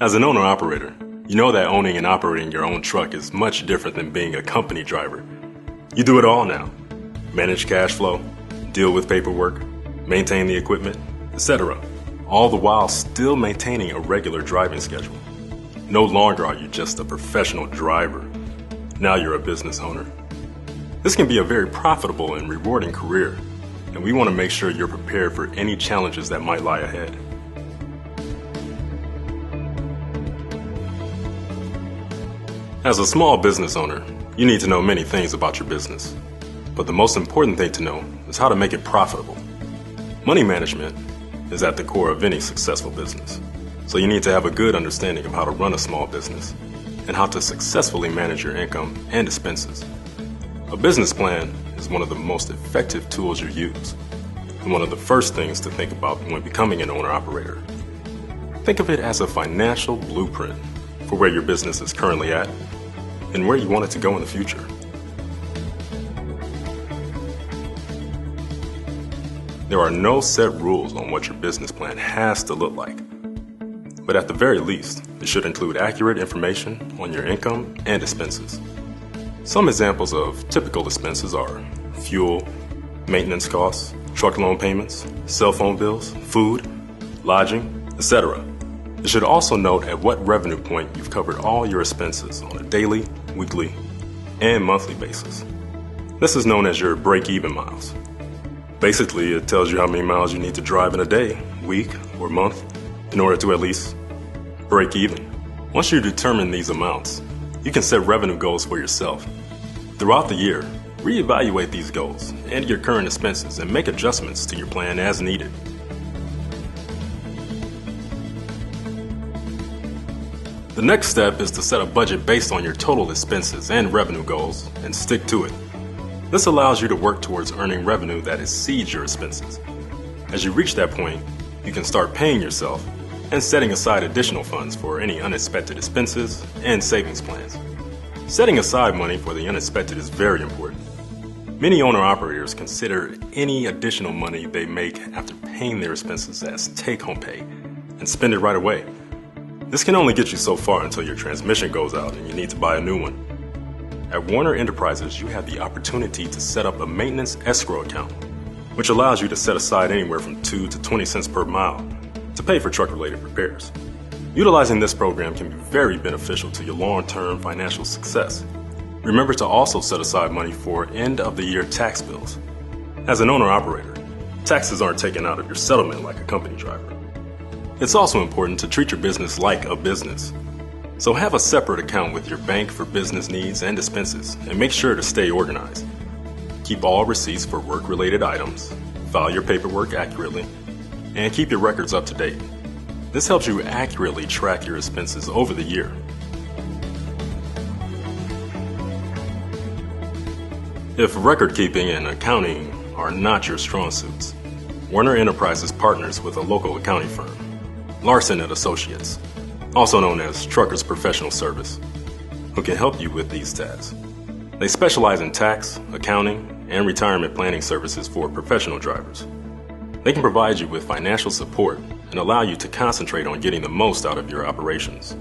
As an owner-operator, you know that owning and operating your own truck is much different than being a company driver. You do it all now. Manage cash flow, deal with paperwork, maintain the equipment, etc. All the while still maintaining a regular driving schedule. No longer are you just a professional driver. Now you're a business owner. This can be a very profitable and rewarding career, and we want to make sure you're prepared for any challenges that might lie ahead. As a small business owner, you need to know many things about your business. But the most important thing to know is how to make it profitable. Money management is at the core of any successful business. So you need to have a good understanding of how to run a small business and how to successfully manage your income and expenses. A business plan is one of the most effective tools you use, and one of the first things to think about when becoming an owner-operator. Think of it as a financial blueprint for where your business is currently at and where you want it to go in the future. There are no set rules on what your business plan has to look like, but at the very least, it should include accurate information on your income and expenses. Some examples of typical expenses are fuel, maintenance costs, truck loan payments, cell phone bills, food, lodging, etc. You should also note at what revenue point you've covered all your expenses on a daily, weekly, and monthly basis. This is known as your break-even miles. Basically, it tells you how many miles you need to drive in a day, week, or month in order to at least break even. Once you determine these amounts, you can set revenue goals for yourself. Throughout the year, reevaluate these goals and your current expenses and make adjustments to your plan as needed. The next step is to set a budget based on your total expenses and revenue goals and stick to it. This allows you to work towards earning revenue that exceeds your expenses. As you reach that point, you can start paying yourself and setting aside additional funds for any unexpected expenses and savings plans. Setting aside money for the unexpected is very important. Many owner-operators consider any additional money they make after paying their expenses as take-home pay and spend it right away. This can only get you so far until your transmission goes out and you need to buy a new one. At Werner Enterprises, you have the opportunity to set up a maintenance escrow account, which allows you to set aside anywhere from 2 to 20 cents per mile to pay for truck-related repairs. Utilizing this program can be very beneficial to your long-term financial success. Remember to also set aside money for end-of-the-year tax bills. As an owner-operator, taxes aren't taken out of your settlement like a company driver. It's also important to treat your business like a business. So have a separate account with your bank for business needs and expenses, and make sure to stay organized. Keep all receipts for work-related items, file your paperwork accurately, and keep your records up to date. This helps you accurately track your expenses over the year. If record keeping and accounting are not your strong suits, Werner Enterprises partners with a local accounting firm, Larson & Associates, also known as Truckers Professional Service, who can help you with these tasks. They specialize in tax, accounting, and retirement planning services for professional drivers. They can provide you with financial support and allow you to concentrate on getting the most out of your operations.